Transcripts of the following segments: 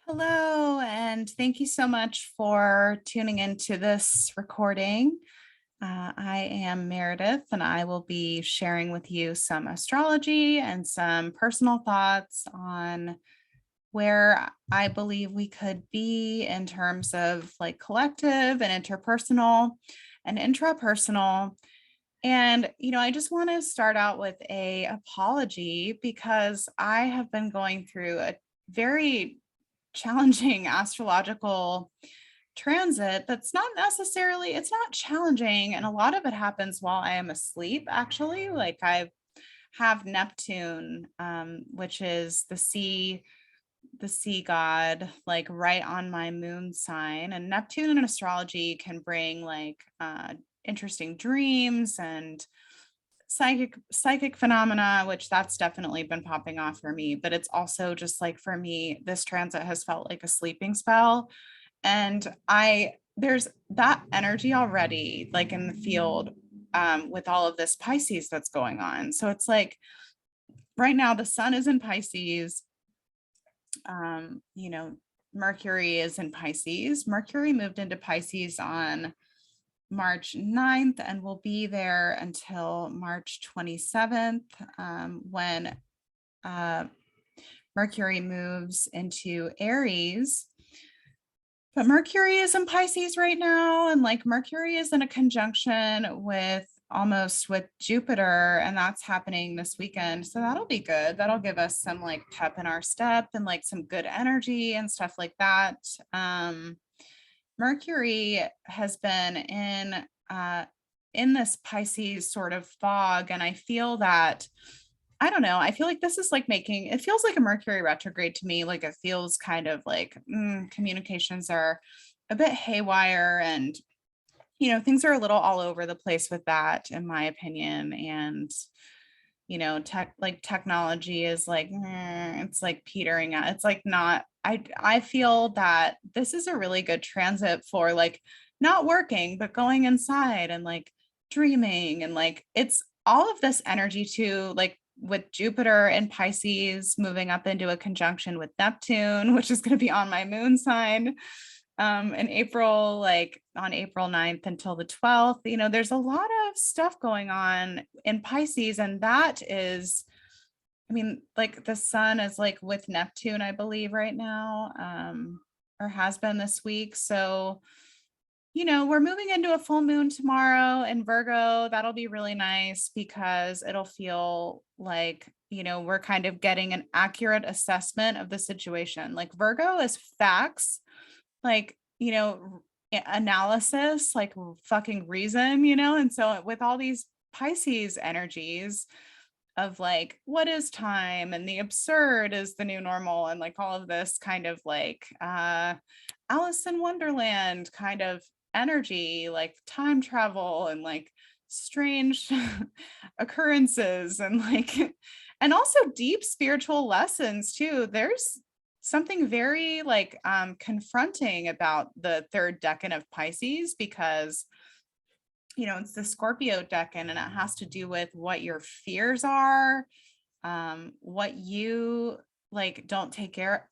Hello, and thank you so much for tuning into this recording. I am Meredith, and I will be sharing with you some astrology and some personal thoughts on where I believe we could be in terms of like collective and interpersonal and intrapersonal. And, I just want to start out with a apology because I have been going through a very challenging astrological transit that's not necessarily it's not challenging, and a lot of it happens while I am asleep. Actually, like I have Neptune, which is the sea god, like right on my moon sign. And Neptune in astrology can bring like interesting dreams and psychic phenomena, which that's definitely been popping off for me. But it's also just like, for me, this transit has felt like a sleeping spell. And there's that energy already like in the field, with all of this Pisces that's going on. So it's like right now the sun is in Pisces. um you know Mercury is in Pisces. Mercury moved into Pisces on March 9th and will be there until March 27th, when uh, Mercury moves into Aries. But Mercury is in Pisces right now, and like Mercury is in a conjunction with Jupiter, and that's happening this weekend. So that'll be good. That'll give us some like pep in our step and like some good energy and stuff like that. Mercury has been in this Pisces sort of fog, and I feel that, I don't know, I feel like this is like making it feels like a Mercury retrograde to me. Like it feels kind of like communications are a bit haywire, and things are a little all over the place with that, in my opinion. And technology is like, it's like petering out. It's like not, I feel that this is a really good transit for like not working, but going inside and like dreaming. And like, it's all of this energy too, like with Jupiter and Pisces moving up into a conjunction with Neptune, which is going to be on my moon sign in April, like on April 9th until the 12th. There's a lot of stuff going on in Pisces, and that is, like the sun is like with Neptune, I believe, right now, or has been this week. So, we're moving into a full moon tomorrow in Virgo. That'll be really nice because it'll feel like, we're kind of getting an accurate assessment of the situation. Like Virgo is facts, like, analysis, like fucking reason, and so with all these Pisces energies of like, what is time, and the absurd is the new normal, and like all of this kind of like Alice in Wonderland kind of energy, like time travel and like strange occurrences, and like and also deep spiritual lessons too. There's something very like confronting about the third decan of Pisces, because it's the Scorpio decan, and it has to do with what your fears are, what you like don't take care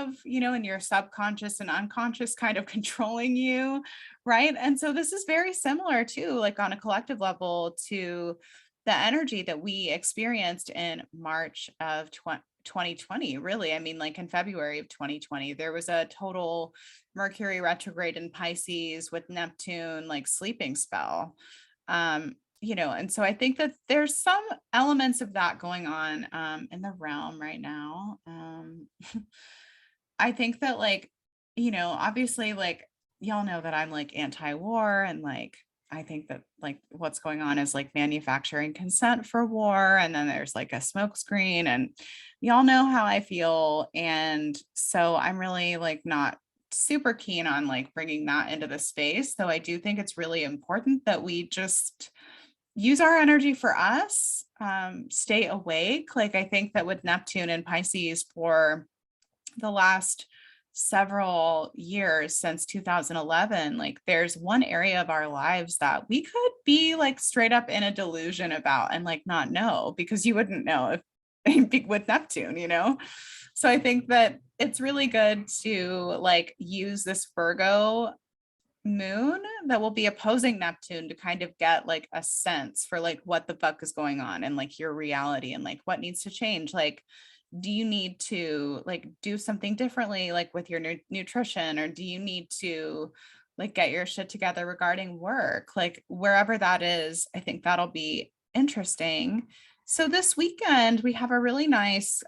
of, in your subconscious and unconscious, kind of controlling you, right? And so this is very similar too, like on a collective level, to the energy that we experienced in March of 2020. Really, like in February of 2020, there was a total Mercury retrograde in Pisces with Neptune like sleeping spell. And so I think that there's some elements of that going on in the realm right now. I think that, like, obviously, like, y'all know that I'm like anti-war, and like I think that like what's going on is like manufacturing consent for war, and then there's like a smokescreen, and y'all know how I feel. And so I'm really like not super keen on like bringing that into the space. Though I do think it's really important that we just use our energy for us, stay awake. Like I think that with Neptune and Pisces for the last several years since 2011, like there's one area of our lives that we could be like straight up in a delusion about and like not know, because you wouldn't know with Neptune, you know? So I think that it's really good to like use this Virgo moon that will be opposing Neptune to kind of get like a sense for like what the fuck is going on and like your reality and like what needs to change. Like, do you need to like do something differently, like with your nutrition, or do you need to like get your shit together regarding work? Like wherever that is, I think that'll be interesting. So this weekend we have a really nice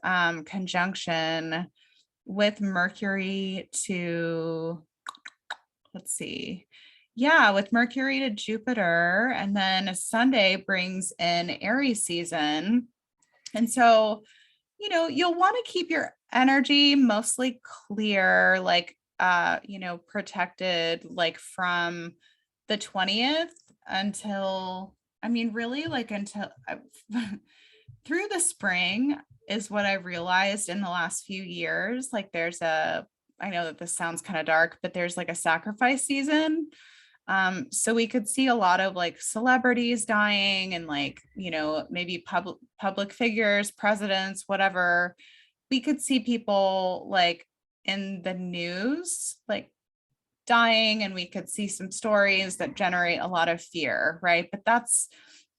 conjunction with Mercury to, let's see. Yeah, with Mercury to Jupiter. And then Sunday brings in Aries season. And so, you know, you'll want to keep your energy mostly clear, like, you know, protected, like from the 20th until, I mean, really like until through the spring is what I realized in the last few years. Like there's a, I know that this sounds kind of dark, but there's like a sacrifice season. So we could see a lot of like celebrities dying and like, you know, maybe public figures, presidents, whatever. We could see people like in the news, like dying, and we could see some stories that generate a lot of fear, right? But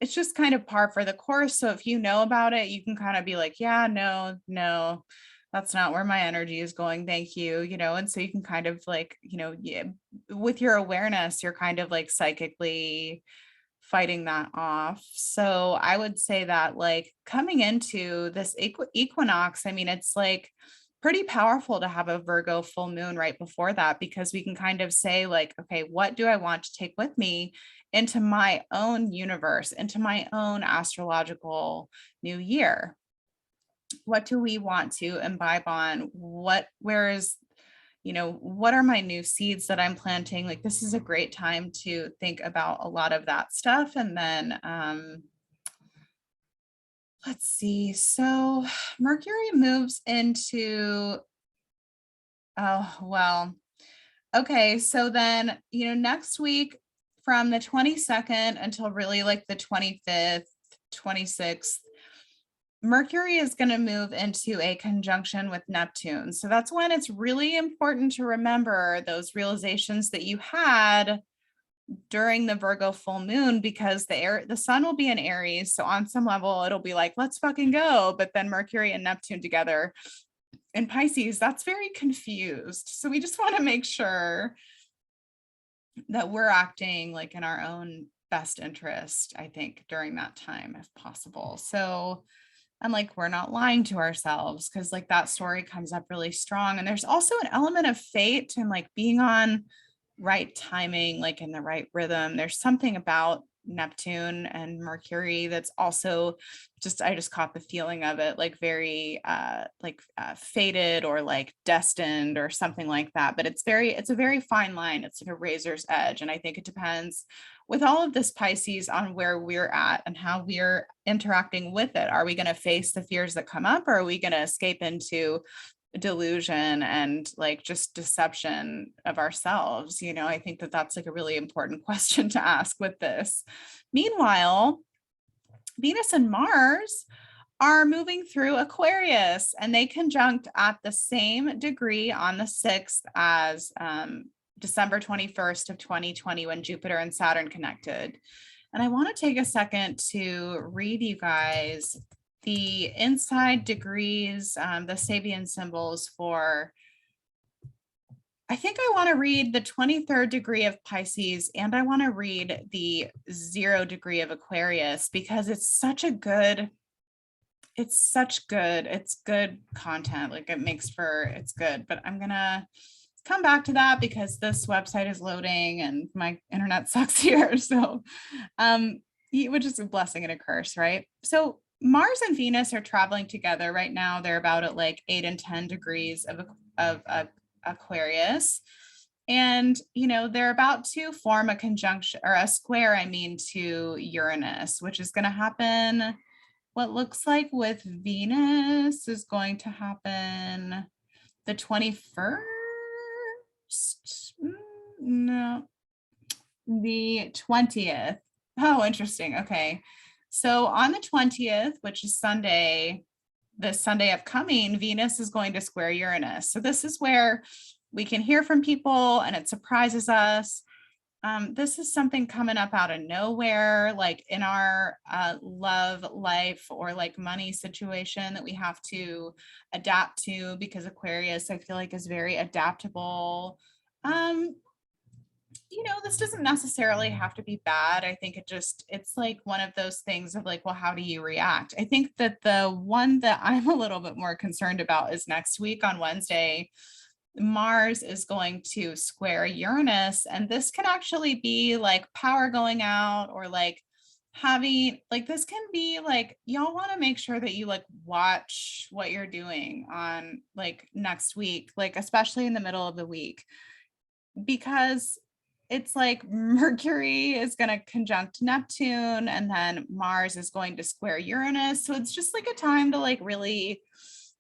it's just kind of par for the course. So if you know about it, you can kind of be like, yeah, no, that's not where my energy is going. Thank you. You know, and so you can kind of like, you know, yeah, with your awareness, you're kind of like psychically fighting that off. So I would say that like coming into this equinox, I mean, it's like pretty powerful to have a Virgo full moon right before that, because we can kind of say like, okay, what do I want to take with me into my own universe, into my own astrological new year? What do we want to imbibe on? Where is, you know, what are my new seeds that I'm planting? Like this is a great time to think about a lot of that stuff. And then let's see. So Mercury moves into, oh, well, okay. So then, you know, next week from the 22nd until really like the 25th, 26th, Mercury is going to move into a conjunction with Neptune. So that's when it's really important to remember those realizations that you had during the Virgo full moon, because the sun will be in Aries. So on some level, it'll be like, let's fucking go. But then Mercury and Neptune together in Pisces, that's very confused. So we just want to make sure that we're acting like in our own best interest, I think, during that time, if possible. So, and like we're not lying to ourselves, because like that story comes up really strong. And there's also an element of fate and like being on right timing, like in the right rhythm. There's something about Neptune and Mercury that's also just, I just caught the feeling of it like very fated or like destined or something like that. But it's a very fine line. It's like a razor's edge. And I think it depends with all of this Pisces on where we're at and how we're interacting with it. Are we going to face the fears that come up, or are we going to escape into delusion and like just deception of ourselves? You know, I think that that's like a really important question to ask with this. Meanwhile, Venus and Mars are moving through Aquarius, and they conjunct at the same degree on the 6th as December 21st of 2020, when Jupiter and Saturn connected. And I want to take a second to read you guys the inside degrees, the Sabian symbols for, I think I want to read the 23rd degree of Pisces, and I want to read the 0 degree of Aquarius, because it's good content. Like it's good, but I'm going to come back to that because this website is loading and my internet sucks here. So, which is a blessing and a curse, right? So Mars and Venus are traveling together right now. They're about at like 8 and 10 degrees of Aquarius. And, you know, they're about to form a conjunction, or a square, I mean, to Uranus, which is going to happen. What looks like with Venus is going to happen the 21st. No, the 20th. Oh, interesting. Okay. So on the 20th, which is Sunday, this Sunday upcoming, Venus is going to square Uranus. So this is where we can hear from people and it surprises us. This is something coming up out of nowhere, like in our love life or like money situation that we have to adapt to, because Aquarius, I feel like, is very adaptable. You know, this doesn't necessarily have to be bad. I think it's like one of those things of like, well, how do you react? I think that the one that I'm a little bit more concerned about is next week on Wednesday, Mars is going to square Uranus, and this can actually be like power going out, or like having, like, this can be like, y'all want to make sure that you like watch what you're doing on like next week, like especially in the middle of the week, because it's like Mercury is going to conjunct Neptune and then Mars is going to square Uranus. So it's just like a time to like really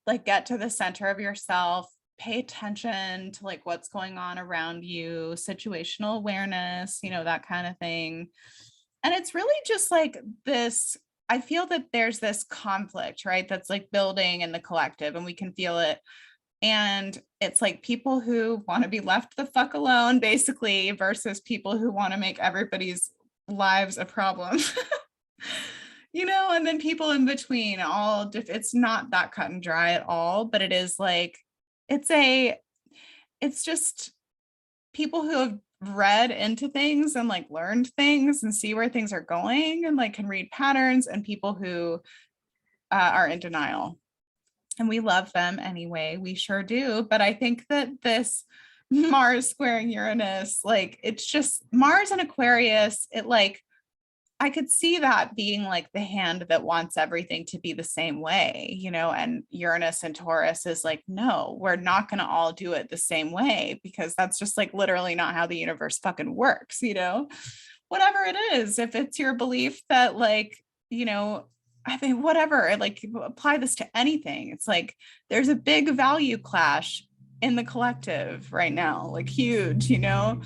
like get to the center of yourself, pay attention to like what's going on around you, situational awareness, you know, that kind of thing. And it's really just like this, I feel that there's this conflict, right? That's like building in the collective, and we can feel it. And it's like people who want to be left the fuck alone, basically, versus people who want to make everybody's lives a problem. You know, and then people in between, it's not that cut and dry at all, but it is like, it's just people who have read into things and like learned things and see where things are going and like can read patterns, and people who are in denial. And we love them anyway, we sure do. But I think that this Mars squaring Uranus, like, it's just Mars and Aquarius, it like, I could see that being like the hand that wants everything to be the same way, you know, and Uranus and Taurus is like, no, we're not going to all do it the same way, because that's just like literally not how the universe fucking works, you know, whatever it is. If it's your belief that like, you know, I mean, whatever, like apply this to anything. It's like, there's a big value clash in the collective right now, like huge, you know.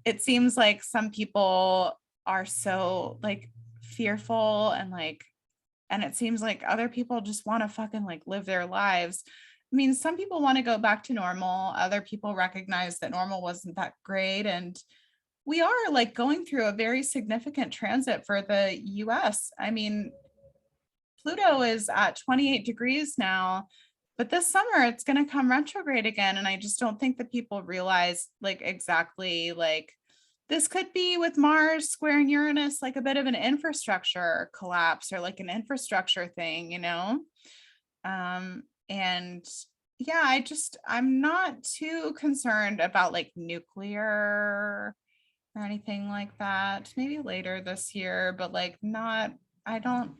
It seems like some people are so like fearful and like, and it seems like other people just want to fucking like live their lives. I mean, some people want to go back to normal. Other people recognize that normal wasn't that great. And we are like going through a very significant transit for the US. I mean, Pluto is at 28 degrees now, but this summer it's going to come retrograde again. And I just don't think that people realize like exactly, like, this could be with Mars squaring Uranus, like a bit of an infrastructure collapse or like an infrastructure thing, you know? And yeah, I'm not too concerned about like nuclear or anything like that. Maybe later this year, but like not, I don't,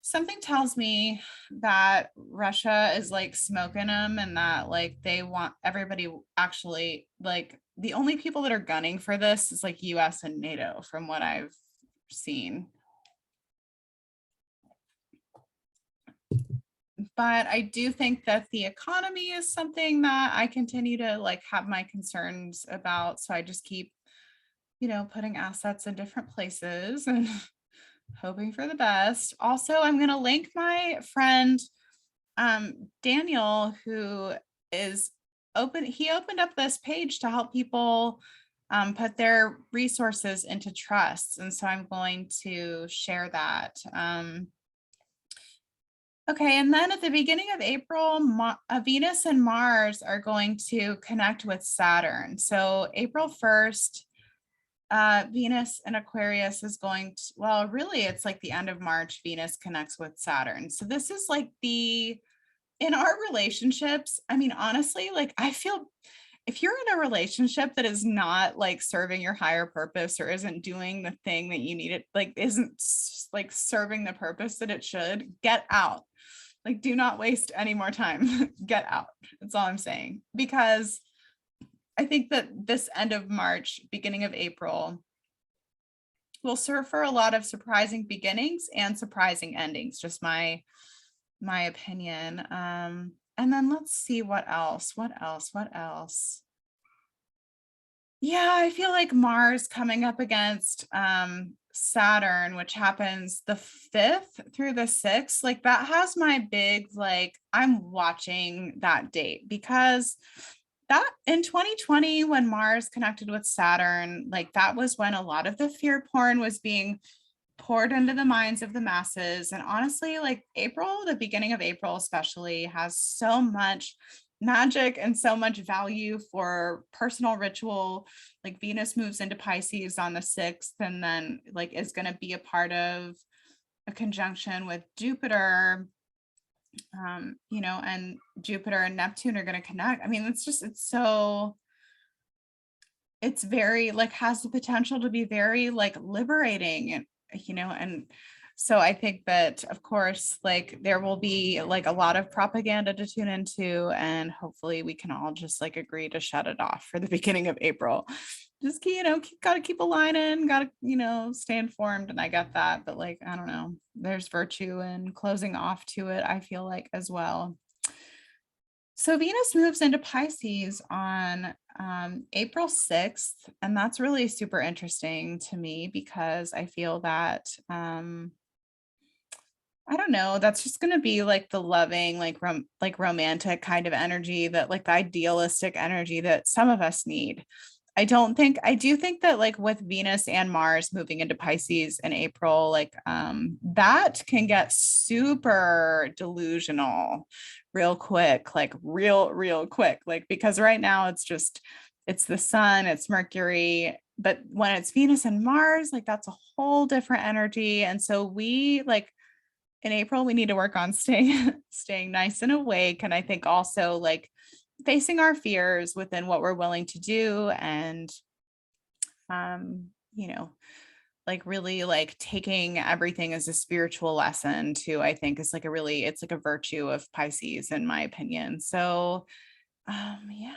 something tells me that Russia is like smoking them, and that like they want everybody, actually like the only people that are gunning for this is like US and NATO from what I've seen. But I do think that the economy is something that I continue to like have my concerns about. So I just keep, you know, putting assets in different places and hoping for the best. Also, I'm going to link my friend Daniel, who is he opened up this page to help people put their resources into trusts. And so I'm going to share that. Okay, and then at the beginning of April, Venus and Mars are going to connect with Saturn. So April 1st, Venus and Aquarius is going to, well, really, it's like the end of March, Venus connects with Saturn. So this is like in our relationships, I mean, honestly, like I feel if you're in a relationship that is not like serving your higher purpose or isn't doing the thing that you need, it like isn't like serving the purpose that it should, get out. Like, do not waste any more time. Get out. That's all I'm saying. Because I think that this end of March, beginning of April will serve for a lot of surprising beginnings and surprising endings, just my opinion. And then let's see what else. Yeah, I feel like Mars coming up against Saturn, which happens the 5th through the 6th, like that has my big, like, I'm watching that date because that in 2020, when Mars connected with Saturn, like that was when a lot of the fear porn was being poured into the minds of the masses. And honestly, like April, the beginning of April especially, has so much magic and so much value for personal ritual. Like Venus moves into Pisces on the 6th and then like is going to be a part of a conjunction with Jupiter, and Jupiter and Neptune are going to connect. I mean, it's very like has the potential to be very like liberating, and so I think that of course like there will be like a lot of propaganda to tune into, and hopefully we can all just like agree to shut it off for the beginning of April. Just gotta keep a line in, gotta stay informed, and I get that, but like I don't know, there's virtue in closing off to it, I feel like, as well. So Venus moves into Pisces on April 6th, and that's really super interesting to me because I feel that I don't know, that's just going to be like the loving, like romantic kind of energy, that like the idealistic energy that some of us need. I do think that like with Venus and Mars moving into Pisces in April, like that can get super delusional real quick, like real quick, like because right now it's the sun, it's Mercury, but when it's Venus and Mars, like that's a whole different energy. And so we like in April, we need to work on staying nice and awake. And I think also like facing our fears within what we're willing to do, and you know, like really like taking everything as a spiritual lesson too, I think is like it's like a virtue of Pisces in my opinion. So yeah.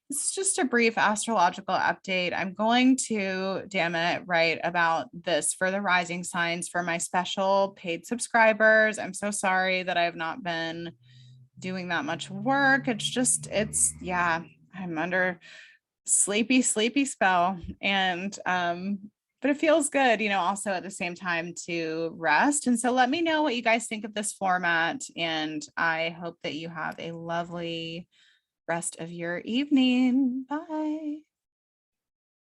This is just a brief astrological update. I'm going to, damn it, write about this for the rising signs for my special paid subscribers. I'm so sorry that I have not been doing that much work. Yeah, I'm under sleepy spell. And but it feels good, also at the same time to rest. And so let me know what you guys think of this format. And I hope that you have a lovely rest of your evening. Bye.